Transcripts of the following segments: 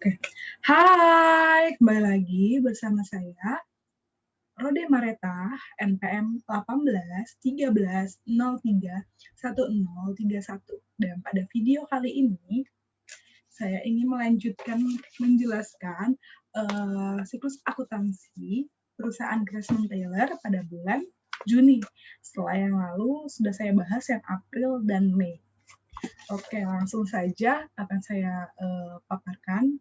Oke. Hai, kembali lagi bersama saya, Rode Mareta, NPM 18 13 03 1031. Dan pada video kali ini, saya ingin melanjutkan menjelaskan siklus akuntansi perusahaan Craftsman Taylor pada bulan Juni. Setelah yang lalu sudah saya bahas yang April dan Mei. Oke, langsung saja akan saya paparkan.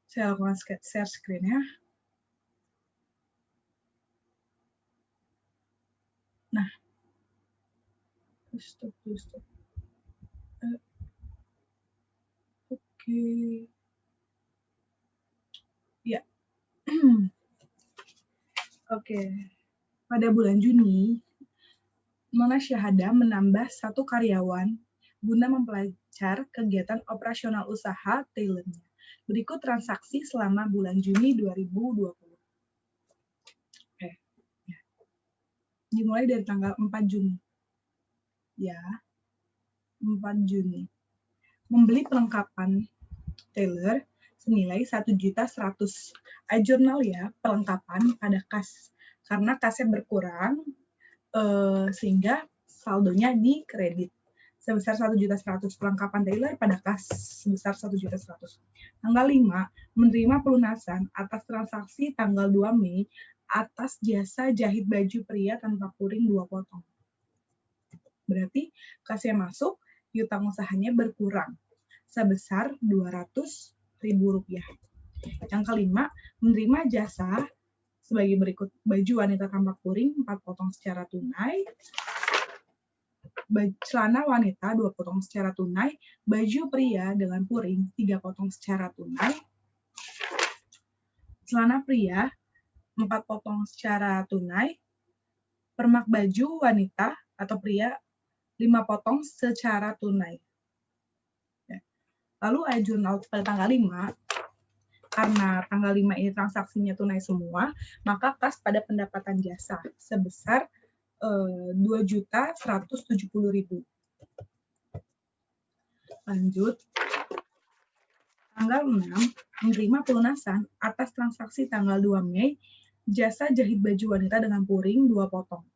Saya lakukan share screen-nya. Nah, stop. Oke. Ya. Oke. Pada bulan Juni, Nona Syahada menambah 1 karyawan guna memperlancar kegiatan operasional usaha tailornya. Berikut transaksi selama bulan Juni 2020. Oke. Ya. Dimulai dari tanggal 4 Juni. Ya. 4 Juni. Membeli perlengkapan tailor senilai 1.100.000. Jurnal ya, perlengkapan pada kas. Karena kasnya berkurang, sehingga saldonya di kredit sebesar 1.100.000. Perlengkapan tailor pada kas sebesar 1.100.000. Tanggal 5, menerima pelunasan atas transaksi tanggal 2 Mei atas jasa jahit baju pria tanpa puring 2 potong. Berarti kasnya masuk, piutang usahanya berkurang sebesar Rp200.000. Yang kelima, menerima jasa sebagai berikut: baju wanita tanpa puring 4 potong secara tunai, celana wanita 2 potong secara tunai, baju pria dengan puring 3 potong secara tunai, celana pria 4 potong secara tunai, permak baju wanita atau pria 5 potong secara tunai. Lalu jurnal pada tanggal 5, karena tanggal 5 ini transaksinya tunai semua, maka kas pada pendapatan jasa sebesar Rp2.170.000. Lanjut, tanggal 6, menerima pelunasan atas transaksi tanggal 2 Mei, jasa jahit baju wanita dengan puring 2 potong.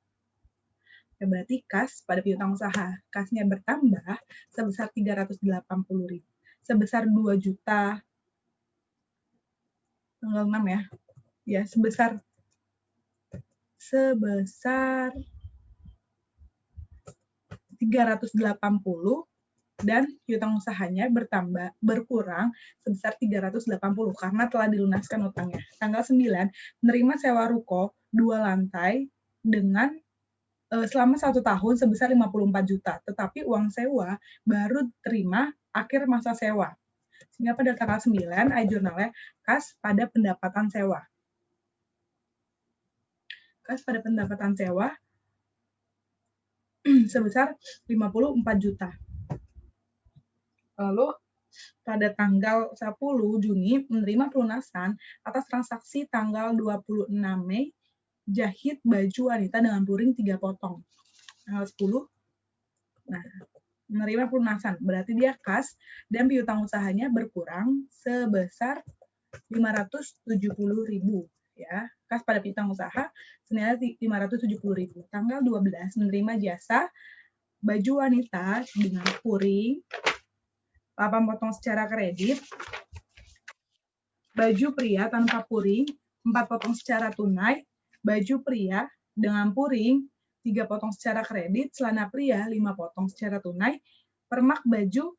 Ya, berarti kas pada piutang usaha, kasnya bertambah sebesar Rp380.000. Sebesar 2 juta, tanggal 6 ya, ya sebesar 380, dan piutang usahanya berkurang sebesar 380 karena telah dilunaskan utangnya. Tanggal 9, menerima sewa ruko 2 lantai dengan selama 1 tahun sebesar 54 juta, tetapi uang sewa baru terima akhir masa sewa. Sehingga pada tanggal 9, jurnalnya kas pada pendapatan sewa. Kas pada pendapatan sewa sebesar 54 juta. Lalu pada tanggal 10 Juni menerima pelunasan atas transaksi tanggal 26 Mei jahit baju wanita dengan puring 3 potong. Tanggal 10, nah, menerima pelunasan, berarti dia kas dan piutang usahanya berkurang sebesar Rp570.000 ya. Kas pada piutang usaha senilai Rp570.000. Tanggal 12 menerima jasa baju wanita dengan puring 8 potong secara kredit, baju pria tanpa puring 4 potong secara tunai, baju pria dengan puring 3 potong secara kredit, celana pria 5 potong secara tunai, permak baju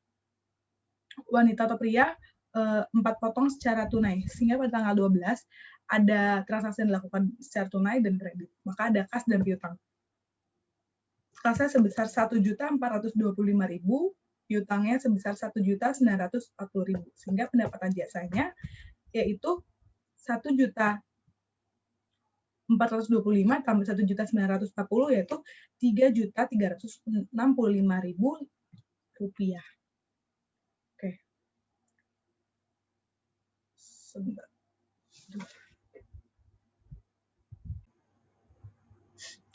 wanita atau pria 4 potong secara tunai. Sehingga pada tanggal 12 ada transaksi yang dilakukan secara tunai dan kredit. Maka ada kas dan piutang. Kasnya sebesar Rp1.425.000, piutangnya sebesar Rp1.940.000. Sehingga pendapatan jasanya yaitu Rp1.425 tambah Rp1.940 yaitu Rp3.365.000. Oke. Sebentar.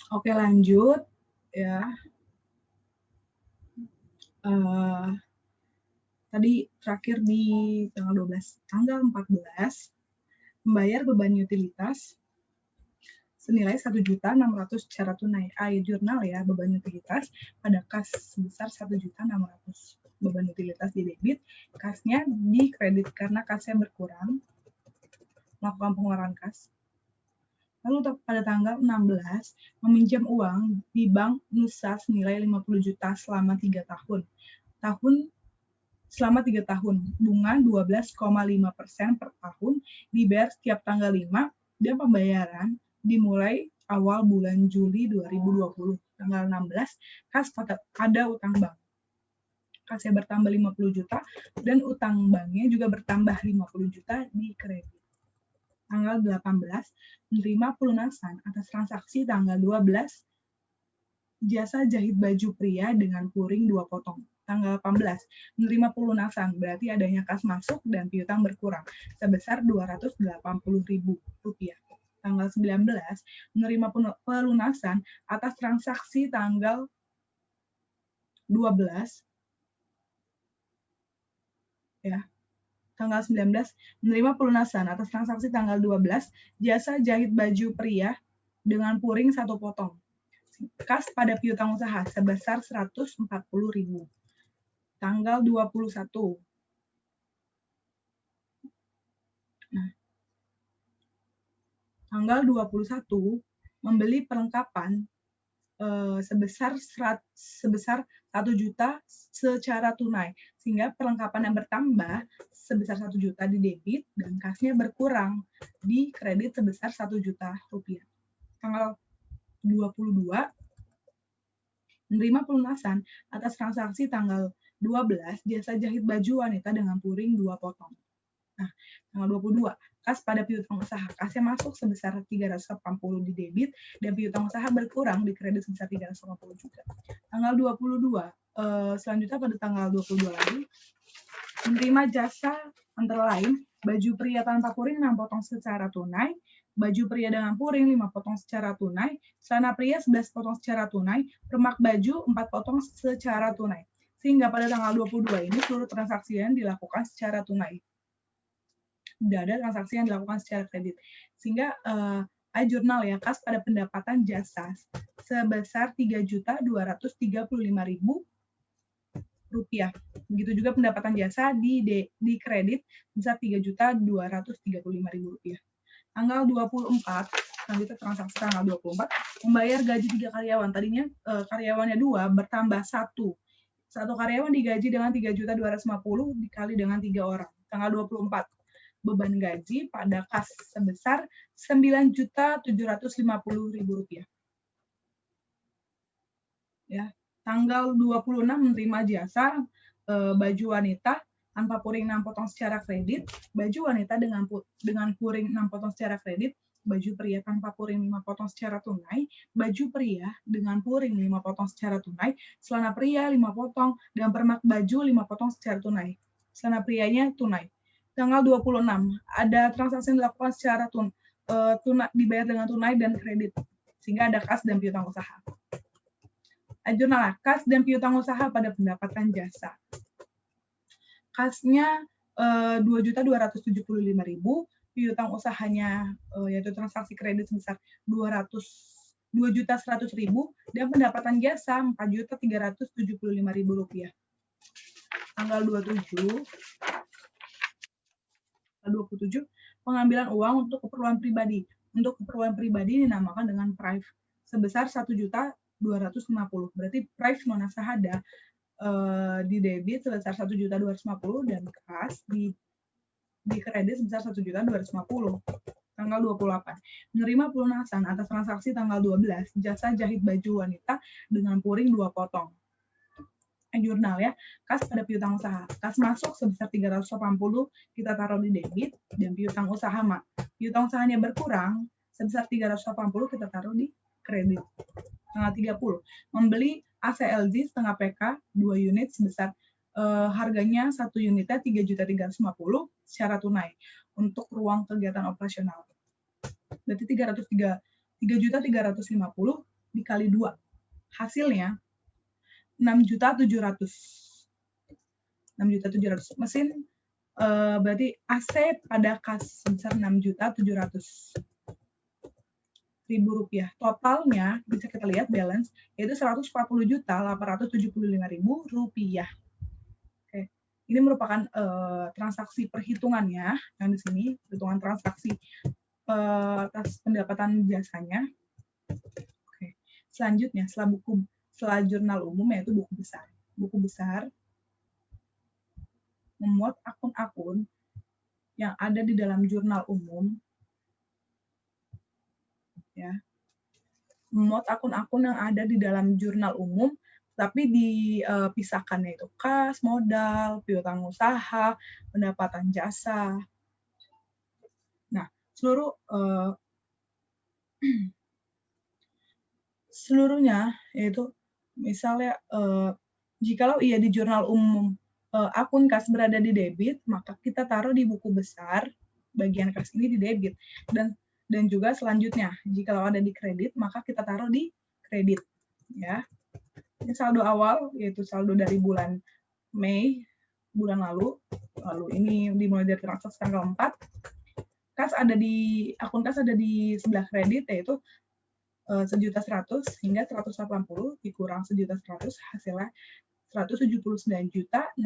Oke, lanjut ya. Tadi terakhir di tanggal 12. Tanggal 14, membayar beban utilitas senilai 1.600.000 secara tunai. Jurnal ya, beban utilitas pada kas sebesar 1.600.000. Beban utilitas di debit, kasnya di kredit karena kasnya berkurang, melakukan pengeluaran kas. Lalu pada tanggal 16, meminjam uang di Bank Nusa senilai 50 juta selama 3 tahun. Selama 3 tahun, bunga 12,5% per tahun, dibayar setiap tanggal 5, dan pembayaran dimulai awal bulan Juli 2020. Tanggal 16, kas ada utang bank. Kasnya bertambah 50 juta, dan utang banknya juga bertambah 50 juta di kredit. Tanggal 18, menerima pelunasan atas transaksi tanggal 12, jasa jahit baju pria dengan puring 2 potong. Tanggal 18, menerima pelunasan, berarti adanya kas masuk dan piutang berkurang, sebesar Rp280.000. Tanggal 19, menerima pelunasan atas transaksi tanggal 12, ya. Tanggal 19, menerima pelunasan atas transaksi tanggal 12, jasa jahit baju pria dengan puring 1 potong. Kas pada piutang usaha sebesar Rp140.000. Tanggal 21. Nah, tanggal 21, membeli perlengkapan sebesar 1 juta secara tunai, sehingga perlengkapan yang bertambah sebesar 1 juta di debit dan kasnya berkurang di kredit sebesar Rp1 juta. Tanggal 22, menerima pelunasan atas transaksi tanggal 12, jasa jahit baju wanita dengan puring 2 potong. Nah, tanggal 22, kas pada piutang usaha, kasnya masuk sebesar 380 di debit, dan piutang usaha berkurang di kredit sebesar 380 juga. Tanggal 22, selanjutnya pada tanggal 22 lagi, menerima jasa antara lain, baju pria tanpa puring 6 potong secara tunai, baju pria dengan puring 5 potong secara tunai, celana pria 11 potong secara tunai, permak baju 4 potong secara tunai. Sehingga pada tanggal 22 ini seluruh transaksi yang dilakukan secara tunai. Tidak ada transaksi yang dilakukan secara kredit. Sehingga jurnal ya, kas pada pendapatan jasa sebesar Rp3.235.000. Begitu juga pendapatan jasa di kredit sebesar Rp3.235.000. Tanggal 24, selanjutnya transaksi tanggal 24, membayar gaji 3 karyawan. Tadinya karyawannya 2, bertambah 1. Satu karyawan digaji dengan Rp3.250 dikali dengan 3 orang. Tanggal 24, beban gaji pada kas sebesar Rp9.750.000. Ya, tanggal 26 menerima jasa baju wanita tanpa puring 6 potong secara kredit, baju wanita dengan puring 6 potong secara kredit, baju pria tanpa puring 5 potong secara tunai, baju pria dengan puring 5 potong secara tunai, celana pria 5 potong, dan permak baju 5 potong secara tunai. Celana prianya tunai. Tanggal 26, ada transaksi yang dilakukan secara dibayar dengan tunai dan kredit, sehingga ada kas dan piutang usaha. Jurnal kas dan piutang usaha pada pendapatan jasa. Kasnya Rp2.275.000, piutang usahanya yaitu transaksi kredit sebesar Rp2.100.000, dan pendapatan jasa Rp4.375.000. Tanggal 27, pengambilan uang untuk keperluan pribadi. Untuk keperluan pribadi dinamakan dengan prive sebesar Rp1.250.000. Berarti prive nona sahada di debit sebesar Rp1.250.000 dan kas di kredit sebesar Rp1.250.000. Tanggal 28, menerima pelunasan atas transaksi tanggal 12, jasa jahit baju wanita dengan puring 2 potong. Jurnal ya, kas pada piutang usaha. Kas masuk sebesar Rp380 kita taruh di debit, dan piutang usahanya berkurang sebesar Rp380 kita taruh di kredit. Tanggal 30, membeli ACLG setengah PK 2 unit sebesar harganya 1 unitnya Rp3.350.000 secara tunai untuk ruang kegiatan operasional. Berarti Rp3.350.000 dikali 2. Hasilnya Rp6.700.000. 6.700.000. Mesin berarti AC pada kas sebesar 6.700.000 rupiah. Totalnya bisa kita lihat balance yaitu 140.875.000 rupiah. Oke. Ini merupakan transaksi perhitungannya yang di sini, perhitungan transaksi atas pendapatan jasanya. Oke. Selanjutnya setelah jurnal umum yaitu buku besar. Buku besar memuat akun-akun yang ada di dalam jurnal umum, ya, memuat akun-akun yang ada di dalam jurnal umum, tapi dipisahkan yaitu kas, modal, piutang usaha, pendapatan jasa. Nah, seluruhnya yaitu misalnya jikalau ia di jurnal umum akun kas berada di debit, maka kita taruh di buku besar bagian kas ini di debit, dan juga selanjutnya jikalau ada di kredit maka kita taruh di kredit, ya. Ini saldo awal yaitu saldo dari bulan Mei bulan lalu ini dimulai dari transaksi tanggal 4. Akun kas ada di sebelah kredit yaitu 1.100.000 hingga 180 dikurang 1.100.000 hasilnya 179.635.000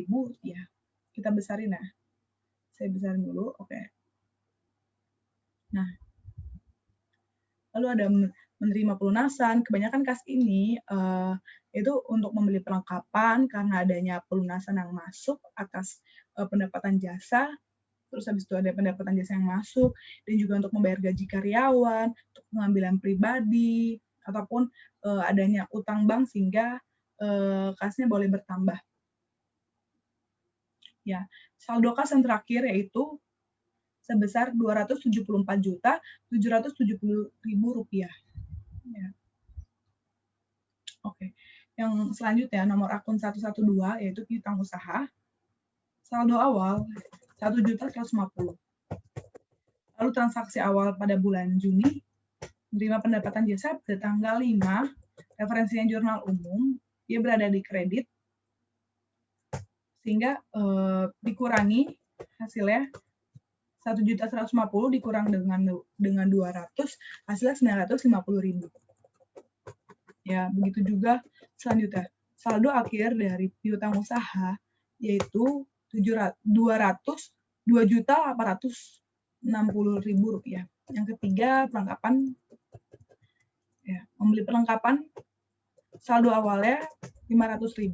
rupiah. Kita besarin ya. Saya besarin dulu, oke. Nah, lalu ada menerima pelunasan. Kebanyakan kas ini itu untuk membeli perlengkapan karena adanya pelunasan yang masuk atas pendapatan jasa. Terus habis itu ada pendapatan jasa yang masuk, dan juga untuk membayar gaji karyawan, untuk pengambilan pribadi, ataupun adanya utang bank sehingga kasnya boleh bertambah. Ya, saldo kas yang terakhir yaitu sebesar 274.770.000 rupiah. Ya. Oke, yang selanjutnya nomor akun 112 yaitu piutang usaha. Saldo awal 1.150.000. Lalu transaksi awal pada bulan Juni, menerima pendapatan jasa pada tanggal 5, referensinya jurnal umum, dia berada di kredit, sehingga dikurangi hasilnya 1.150.000 dikurang dengan 200, hasilnya 950.000. Ya, begitu juga selanjutnya. Saldo akhir dari piutang usaha yaitu 2.860.000 rupiah. Yang ketiga, perlengkapan. Ya, membeli perlengkapan, saldo awalnya 500.000.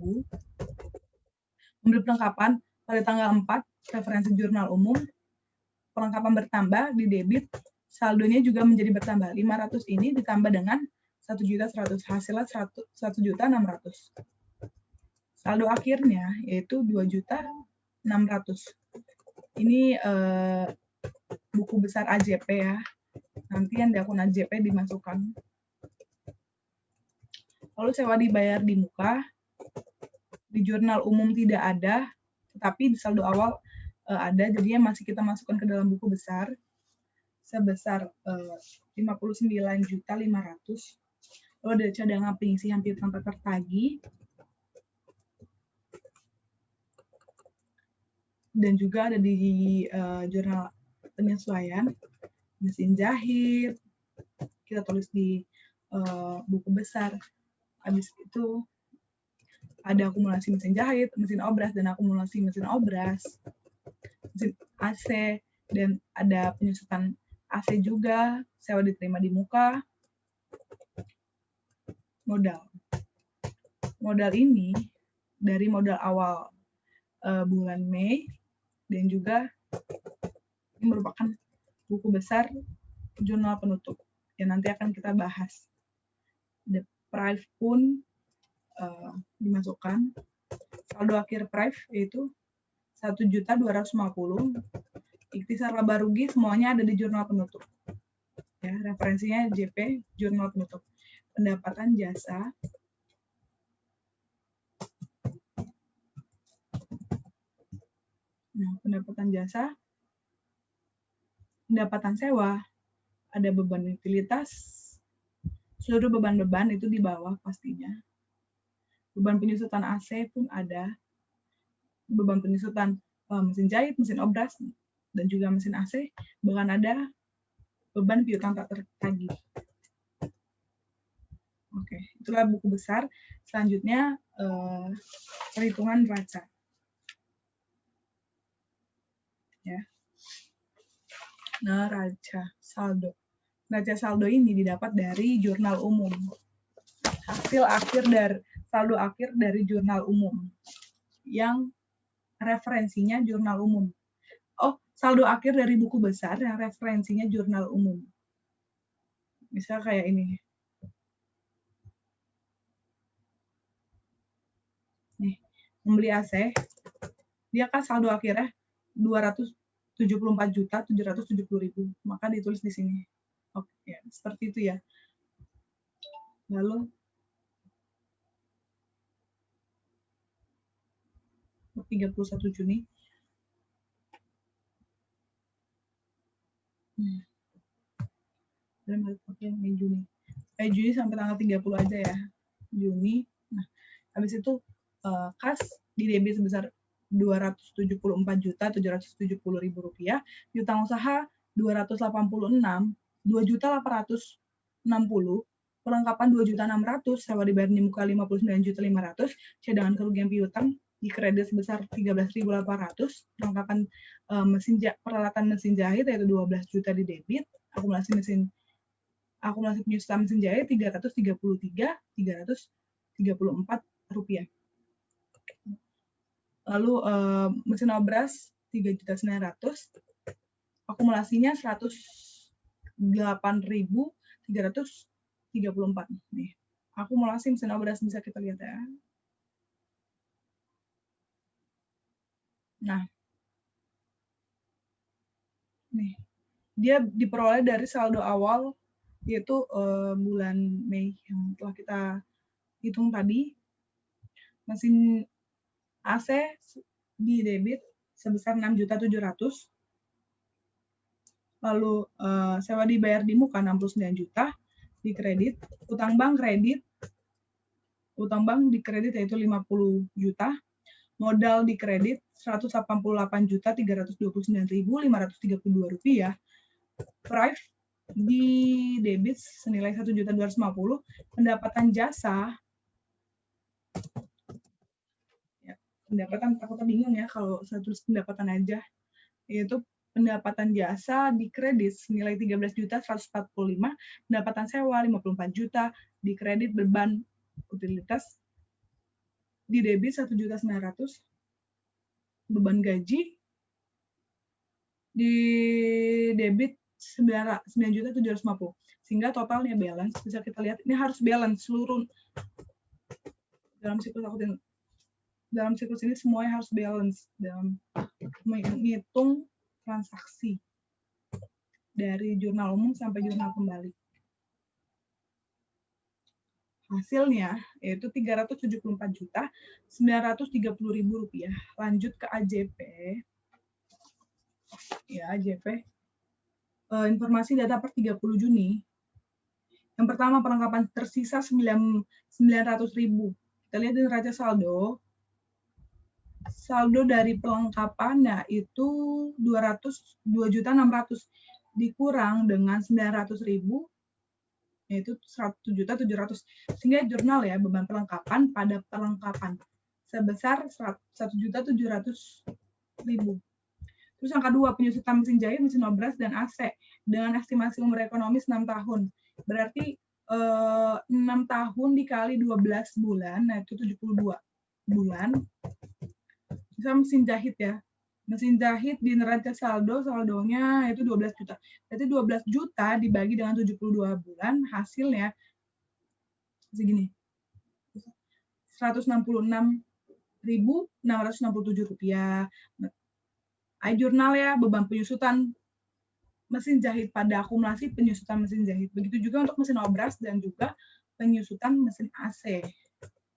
Membeli perlengkapan pada tanggal 4, referensi jurnal umum, perlengkapan bertambah di debit, saldonya juga menjadi bertambah. 500 ini ditambah dengan 1.100.000, hasilnya 1.600.000. Saldo akhirnya yaitu 2.600.000. Ini buku besar AJP ya. Nanti yang di akun AJP dimasukkan. Lalu sewa dibayar di muka. Di jurnal umum tidak ada, tetapi di saldo awal ada, jadinya masih kita masukkan ke dalam buku besar sebesar 59.500.000. Lalu ada cadangan pengisi hampir tanpa tertagih. Dan juga ada di jurnal penyesuaian, mesin jahit, kita tulis di buku besar. Habis itu ada akumulasi mesin jahit, mesin obras, dan akumulasi mesin obras, mesin AC, dan ada penyusutan AC juga, sewa diterima di muka. Modal ini dari modal awal bulan Mei, dan juga ini merupakan buku besar jurnal penutup yang nanti akan kita bahas. The prive pun dimasukkan. Saldo akhir prive yaitu 1.250.000. Ikhtisar laba rugi semuanya ada di jurnal penutup. Ya, referensinya JP jurnal penutup. Pendapatan jasa. Nah, pendapatan jasa, pendapatan sewa, ada beban utilitas, seluruh beban-beban itu di bawah pastinya. Beban penyusutan AC pun ada, beban penyusutan mesin jahit, mesin obras, dan juga mesin AC, bahkan ada beban piutang tak tertagih. Oke, itulah buku besar. Selanjutnya perhitungan neraca. Ya. Neraca saldo. Neraca saldo ini didapat dari jurnal umum. Hasil akhir dari saldo akhir dari jurnal umum yang referensinya jurnal umum. Oh, saldo akhir dari buku besar yang referensinya jurnal umum. Misal kayak ini. Nih, membeli AC, dia kan saldo akhirnya 274.770.000, maka ditulis di sini. Oke, ya, seperti itu ya. Lalu 31 Juni. Oke, Juni. Juni sampai tanggal 30 aja ya. Juni. Nah, habis itu kas di debit sebesar Rp274.770.000, piutang usaha 286, perlengkapan 2.600.000, sewa dibayar di muka 59.500.000, cadangan kerugian piutang di kredit sebesar 13.800, perlengkapan peralatan mesin jahit yaitu 12 juta di debit, akumulasi penyusutan mesin jahit Rp333.334. Lalu mesin obras 3.900.000, akumulasinya 108.334. Nih, akumulasi mesin obras bisa kita lihat ya. Nah, nih, dia diperoleh dari saldo awal yaitu bulan Mei yang telah kita hitung tadi. Mesin AC di debit sebesar 6.700.000. Lalu sewa dibayar di muka 69 juta, di kredit, utang bank di kredit yaitu 50 juta, modal di kredit 188.329.532 rupiah, prive di debit senilai 1.250.000, pendapatan jasa, ya, pendapatan takutnya bingung ya kalau saya tulis pendapatan aja, yaitu pendapatan jasa di kredit senilai 13.145.000, pendapatan sewa 54 juta, di kredit beban utilitas di debit 1.900.000, beban gaji di debit 9.750.000, sehingga totalnya balance bisa kita lihat ini harus balance seluruh dalam siklus ini semuanya harus balance dalam menghitung transaksi dari jurnal umum sampai jurnal kembali. Hasilnya yaitu Rp374.930.000. Lanjut ke AJP. Ya, AJP. Informasi data per 30 Juni. Yang pertama, perlengkapan tersisa 900.000. Kita lihat di neraca saldo. Saldo dari perlengkapannya itu 202.600 dikurang dengan 900.000 yaitu 1.700.000, sehingga jurnal ya beban perlengkapan pada perlengkapan sebesar 1.700.000. Terus yang kedua, penyusutan mesin jahit, mesin obras, dan AC dengan estimasi umur ekonomis 6 tahun. Berarti 6 tahun dikali 12 bulan, nah itu 72 bulan. Bisa mesin jahit ya. Mesin jahit di neraca saldonya itu 12 juta. Berarti 12 juta dibagi dengan 72 bulan, hasilnya segini. Rp166.667. iJurnal ya, beban penyusutan mesin jahit pada akumulasi penyusutan mesin jahit. Begitu juga untuk mesin obras dan juga penyusutan mesin AC.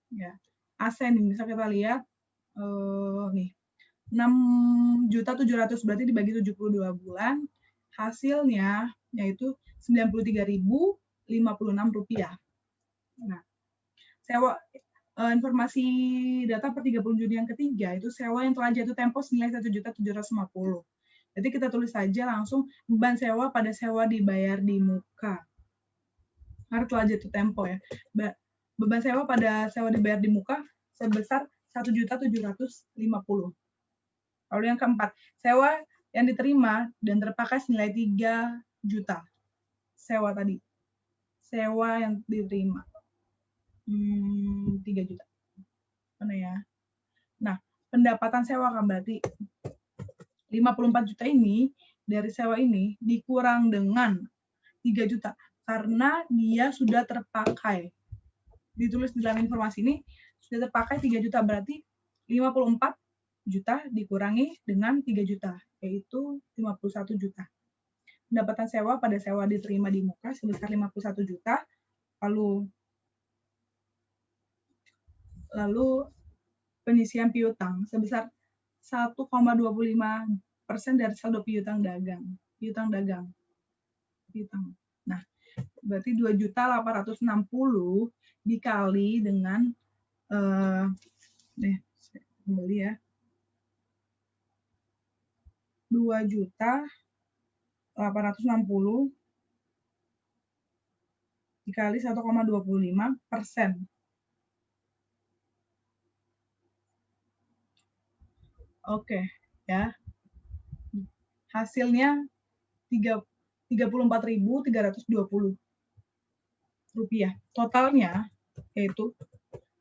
Ya. AC nih bisa kita lihat nih. 6.700.000 berarti dibagi 72 bulan, hasilnya yaitu Rp93.056. Nah, sewa informasi data per 30 Juni yang ketiga, itu sewa yang telah jatuh tempo senilai 1.750.000. Jadi kita tulis saja langsung beban sewa pada sewa dibayar di muka. Karena telah jatuh tempo ya. Beban sewa pada sewa dibayar di muka sebesar 1.750.000. Lalu yang keempat, sewa yang diterima dan terpakai senilai 3 juta. Sewa tadi. Sewa yang diterima. 3 juta. Mana ya? Nah, pendapatan sewa kan berarti 54 juta ini dari sewa ini dikurang dengan 3 juta karena dia sudah terpakai. Ditulis di dalam informasi ini sudah terpakai 3 juta, berarti 54 juta dikurangi dengan 3 juta, yaitu 51 juta. Pendapatan sewa pada sewa diterima di muka sebesar 51 juta, lalu penyisian piutang sebesar 1,25% dari saldo piutang dagang. Nah, berarti 2.860.000 dikali dengan kembali ya. 2.860.000 dikali 1,25%. Oke, ya. Hasilnya 34.320 rupiah. Totalnya yaitu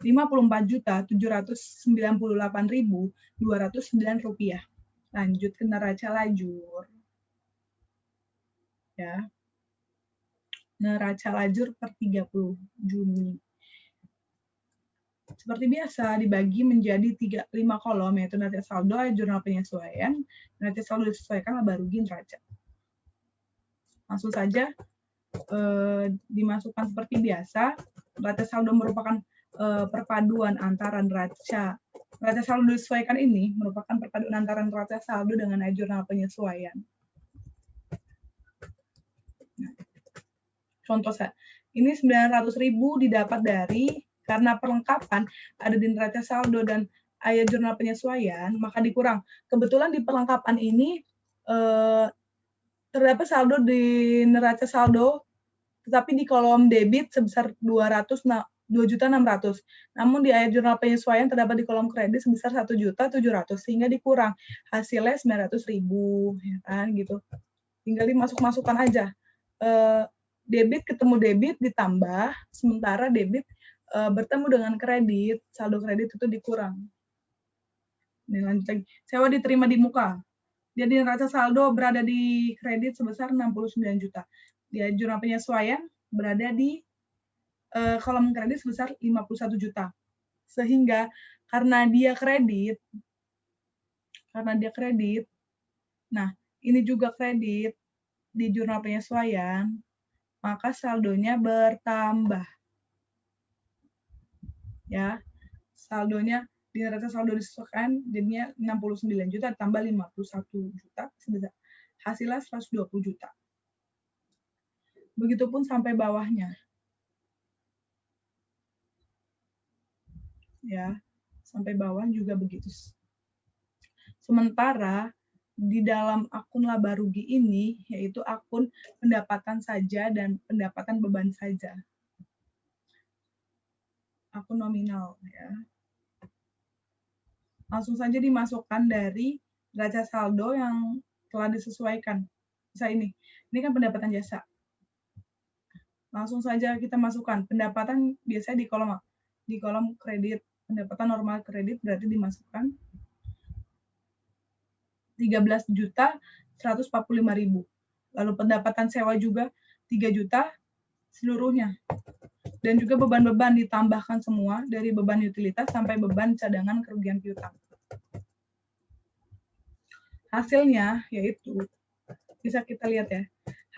54.798.209 rupiah. Lanjut ke neraca lajur. Ya. Neraca lajur per 30 Juni. Seperti biasa, dibagi menjadi 5 kolom, yaitu neraca saldo, jurnal penyesuaian, neraca saldo disesuaikan, laba rugi, neraca. Langsung saja dimasukkan seperti biasa. Neraca saldo merupakan perpaduan antara neraca saldo disesuaikan ini merupakan perpaduan antara neraca saldo dengan jurnal penyesuaian. Nah, contoh saya, ini 900.000 didapat dari karena perlengkapan ada di neraca saldo dan jurnal penyesuaian, maka dikurang. Kebetulan di perlengkapan ini terdapat saldo di neraca saldo, tetapi di kolom debit sebesar 2.600.000. Namun di jurnal penyesuaian terdapat di kolom kredit sebesar 1.700.000, sehingga dikurang. Hasilnya 900.000, ya kan, gitu. Tinggal dimasuk-masukkan aja. Debit ketemu debit ditambah, sementara debit bertemu dengan kredit, saldo kredit itu dikurang. Ini lanjut lagi. Sewa diterima di muka. Jadi neraca saldo berada di kredit sebesar 69 juta. Di jurnal penyesuaian berada di kolom kredit sebesar 51 juta. Sehingga karena dia kredit, nah ini juga kredit di jurnal penyesuaian, maka saldonya bertambah. Ya, saldonya di neraca saldo disesuaikan jadinya 69 juta tambah 51 juta, hasilnya 120 juta. Begitupun sampai bawahnya. Ya, sampai bawah juga begitu. Sementara di dalam akun laba rugi ini, yaitu akun pendapatan saja dan pendapatan beban saja. Akun nominal, ya. Langsung saja dimasukkan dari neraca saldo yang telah disesuaikan. Misalnya ini kan pendapatan jasa. Langsung saja kita masukkan pendapatan biasanya di kolom kredit, pendapatan normal kredit berarti dimasukkan 13.145.000. Lalu pendapatan sewa juga 3 juta seluruhnya. Dan juga beban-beban ditambahkan semua dari beban utilitas sampai beban cadangan kerugian piutang. Hasilnya yaitu bisa kita lihat ya.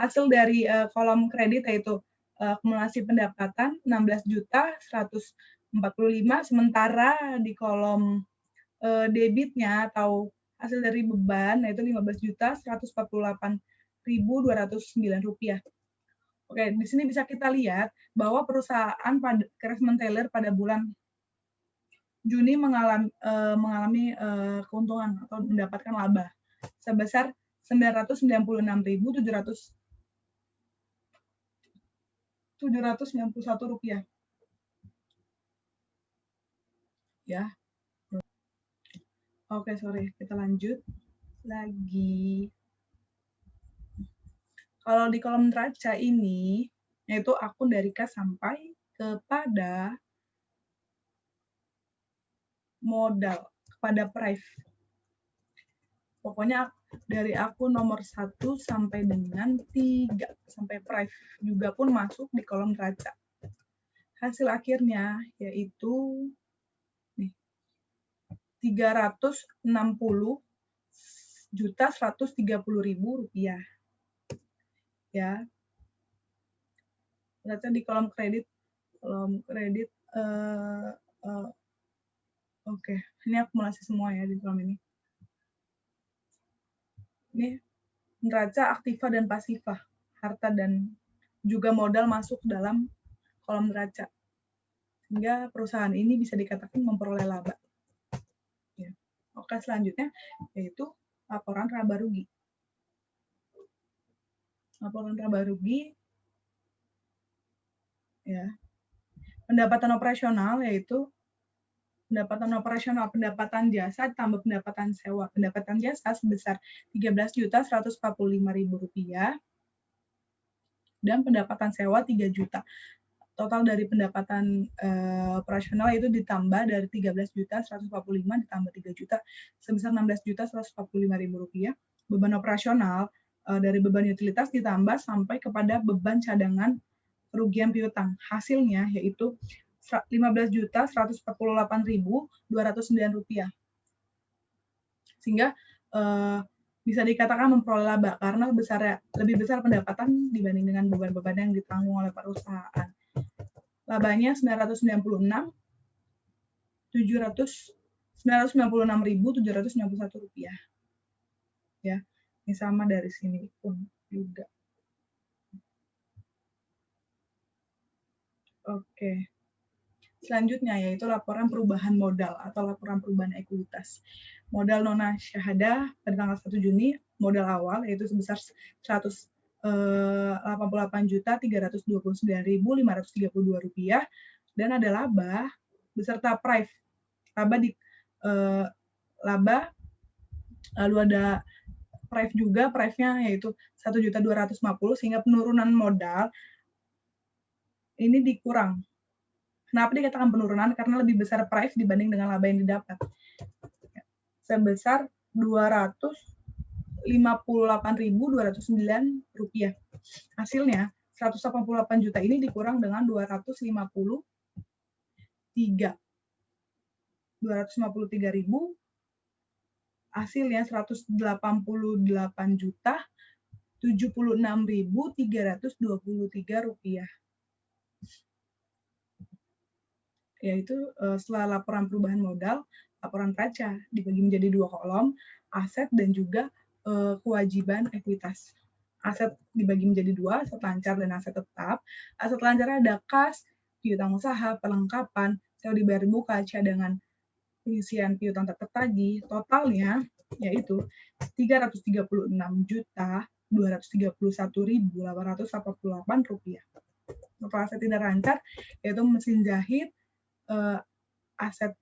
Hasil dari kolom kredit yaitu akumulasi pendapatan 16.145, sementara di kolom debitnya atau hasil dari beban yaitu 15.148.209 rupiah. Oke, di sini bisa kita lihat bahwa perusahaan Craftsman Tailor pada bulan Juni mengalami keuntungan atau mendapatkan laba sebesar Rp996.791 ya. Oke, sorry, kita lanjut lagi. Kalau di kolom neraca ini, yaitu akun dari kas sampai kepada modal, kepada prive. Pokoknya dari akun nomor 1 sampai dengan 3, sampai prive juga pun masuk di kolom neraca. Hasil akhirnya yaitu nih, 360.130.000 rupiah. Ya. Neraca di kolom kredit oke, ini akumulasi semua ya di kolom ini. Ini neraca aktiva dan pasiva, harta dan juga modal masuk dalam kolom neraca. Sehingga perusahaan ini bisa dikatakan memperoleh laba. Ya. Oke, selanjutnya yaitu laporan laba rugi. Laporan laba rugi ya. Pendapatan operasional yaitu pendapatan jasa tambah pendapatan sewa. Pendapatan jasa sebesar Rp13.145.000 dan pendapatan sewa 3 juta. Total dari pendapatan operasional itu ditambah dari 13.145 ditambah 3 juta sebesar Rp16.145.000. Beban operasional dari beban utilitas ditambah sampai kepada beban cadangan kerugian piutang. Hasilnya yaitu Rp15.148.209. Sehingga bisa dikatakan memperoleh laba karena lebih besar pendapatan dibanding dengan beban-beban yang ditanggung oleh perusahaan. Labanya Rp996.791 ya. Ini sama dari sini pun juga. Oke. Selanjutnya yaitu laporan perubahan modal atau laporan perubahan ekuitas. Modal nona syahadah pada tanggal 1 Juni, modal awal yaitu sebesar Rp88.329.532 dan ada laba beserta prive. Laba lalu ada prive juga, prive-nya yaitu 1.250.000 sehingga penurunan modal ini dikurang. Kenapa dikatakan penurunan? Karena lebih besar price dibanding dengan laba yang didapat. Sebesar Rp258.209. Hasilnya, 188 juta ini dikurang dengan 253.000. Hasilnya 188.076.323 rupiah. Yaitu setelah laporan perubahan modal, laporan neraca dibagi menjadi 2 kolom, aset dan juga kewajiban ekuitas. Aset dibagi menjadi 2, aset lancar dan aset tetap. Aset lancar ada kas, piutang usaha, perlengkapan, sewa dibayar buka, cadangan, pengisian piutang tak tertagih. Totalnya yaitu Rp336.231.888. Total aset tidak lancar yaitu mesin jahit, aset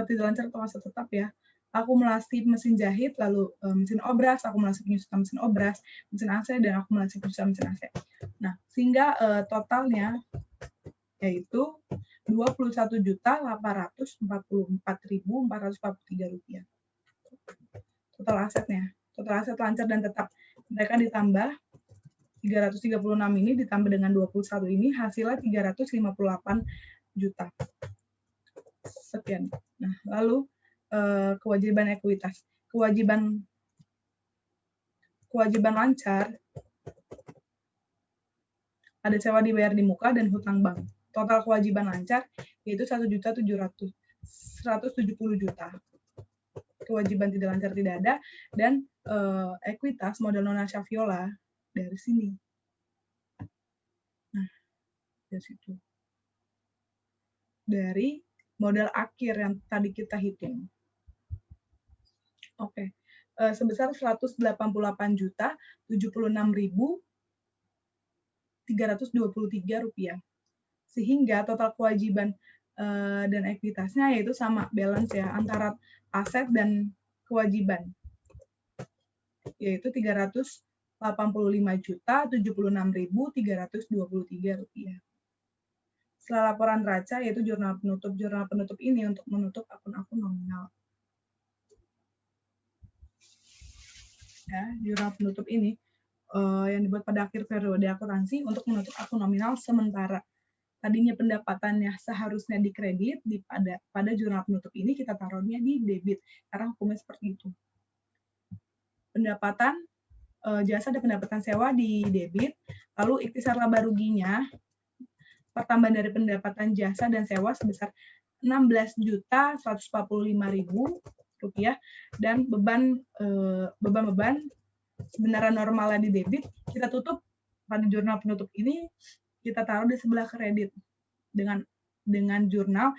tidak lancar atau aset tetap ya, akumulasi mesin jahit, lalu mesin obras, akumulasi penyusutan mesin obras, mesin AC, dan akumulasi penyusutan mesin AC. Nah, sehingga totalnya yaitu Rp21.844.443. Total asetnya. Total aset lancar dan tetap. Mereka ditambah 336 ini ditambah dengan 21 ini hasilnya 358 juta. Sekian. Nah, lalu kewajiban ekuitas. Kewajiban lancar ada sewa dibayar di muka dan hutang bank. Total kewajiban lancar yaitu 1.170 juta. Kewajiban tidak lancar tidak ada dan ekuitas modal nona Syaviola dari sini. Nah, dari situ. Dari modal akhir yang tadi kita hitung. Oke. Sebesar Rp188.076.323. Sehingga total kewajiban dan ekuitasnya yaitu sama, balance ya, antara aset dan kewajiban, yaitu Rp385.076.323. Setelah laporan neraca yaitu jurnal penutup. Jurnal penutup ini untuk menutup akun-akun nominal. Ya, jurnal penutup ini yang dibuat pada akhir periode akuntansi untuk menutup akun nominal sementara. Tadinya pendapatannya seharusnya dikredit, pada jurnal penutup ini kita taruhnya di debit, karena hukumnya seperti itu. Pendapatan jasa dan pendapatan sewa di debit, lalu ikhtisar laba ruginya, pertambahan dari pendapatan jasa dan sewa sebesar Rp16.145.000, dan beban sebenarnya normalnya di debit, kita tutup pada jurnal penutup ini, kita taruh di sebelah kredit dengan jurnal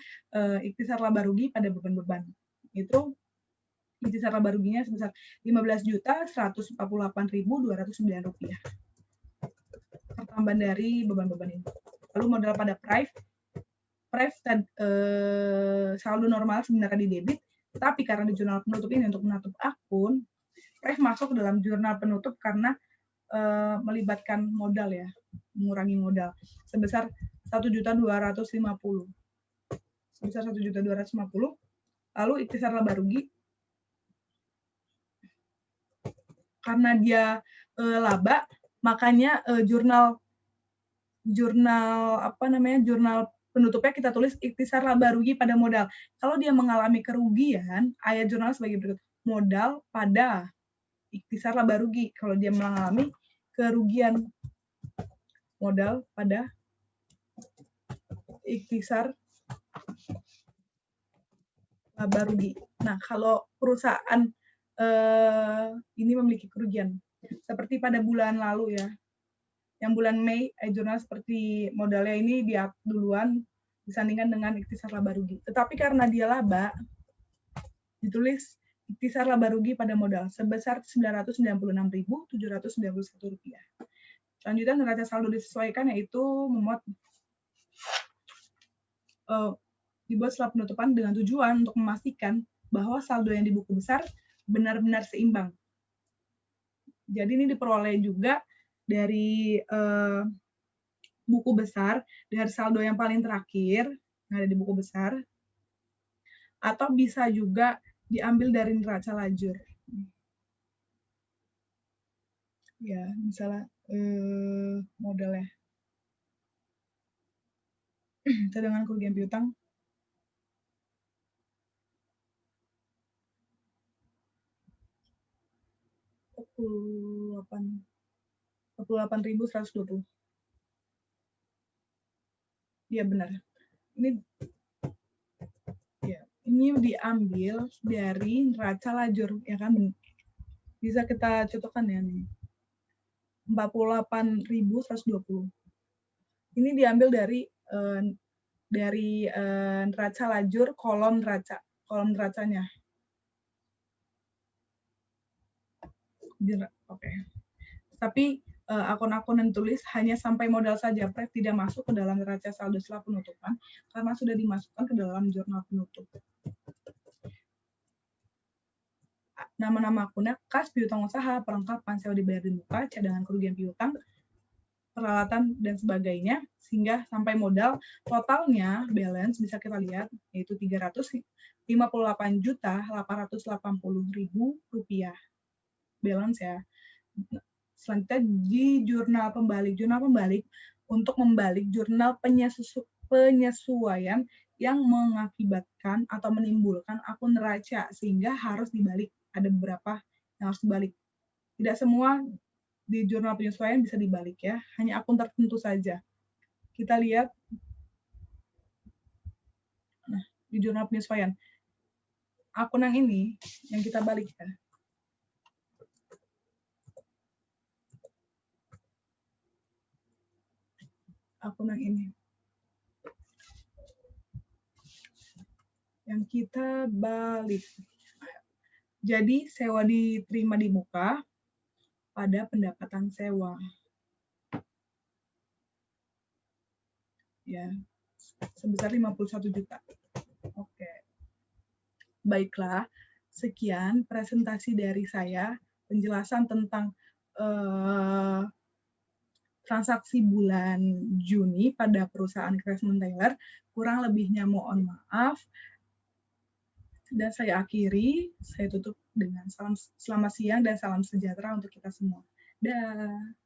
ikhtisar laba rugi pada beban-beban. Itu ikhtisar laba ruginya sebesar Rp15.148.209. Pertambahan dari beban-beban ini. Lalu modal pada prive saldo normal sebenarnya di debit, tetapi karena di jurnal penutup ini untuk menutup akun, prive masuk ke dalam jurnal penutup karena melibatkan modal ya, mengurangi modal sebesar 1.250.000. Sebesar 1.250.000. Lalu ikhtisar laba rugi karena dia laba, makanya jurnal penutupnya kita tulis ikhtisar laba rugi pada modal. Kalau dia mengalami kerugian, ayat jurnal sebagai berikut: modal pada ikhtisar laba rugi. Kalau dia mengalami kerugian, modal pada ikhtisar laba rugi. Nah, kalau perusahaan ini memiliki kerugian, seperti pada bulan lalu ya, yang bulan Mei, jurnal seperti modalnya ini di-up duluan disandingkan dengan ikhtisar laba rugi. Tetapi karena dia laba, ditulis ikhtisar laba rugi pada modal sebesar Rp996.791. Selanjutnya neraca saldo disesuaikan, yaitu dibuat setelah penutupan dengan tujuan untuk memastikan bahwa saldo yang di buku besar benar-benar seimbang. Jadi ini diperoleh juga dari buku besar, dari saldo yang paling terakhir yang ada di buku besar, atau bisa juga diambil dari neraca lajur. Ya, misalnya modalnya. Cadangan kerugian piutang. Rp48.120. Iya benar. Ini diambil dari neraca lajur, ya kan? Bisa kita contohkan ya nih. 48.120. Ini diambil dari neraca lajur kolom neracanya. Oke. Tapi akun-akun yang tulis hanya sampai modal saja, tidak masuk ke dalam neraca saldo setelah penutupan karena sudah dimasukkan ke dalam jurnal penutup. Nama-nama akunnya: kas, piutang usaha, perlengkapan, sewa dibayar di muka, cadangan kerugian piutang, peralatan, dan sebagainya, sehingga sampai modal totalnya balance bisa kita lihat, yaitu Rp358.880.000 balance ya. Selanjutnya di jurnal pembalik. Jurnal pembalik untuk membalik jurnal penyesuaian yang mengakibatkan atau menimbulkan akun neraca sehingga harus dibalik. Ada beberapa yang harus dibalik. Tidak semua di jurnal penyesuaian bisa dibalik ya, hanya akun tertentu saja. Kita lihat di jurnal penyesuaian. Akun yang ini yang kita balik ya. Akun yang ini. yang kita balik. Jadi sewa diterima di muka pada pendapatan sewa. Ya, sebesar 51 juta. Oke. Baiklah, sekian presentasi dari saya, penjelasan tentang transaksi bulan Juni pada perusahaan Craftsman Taylor. Kurang lebihnya mohon maaf. Dan saya akhiri, saya tutup dengan selamat siang dan salam sejahtera untuk kita semua. Dah.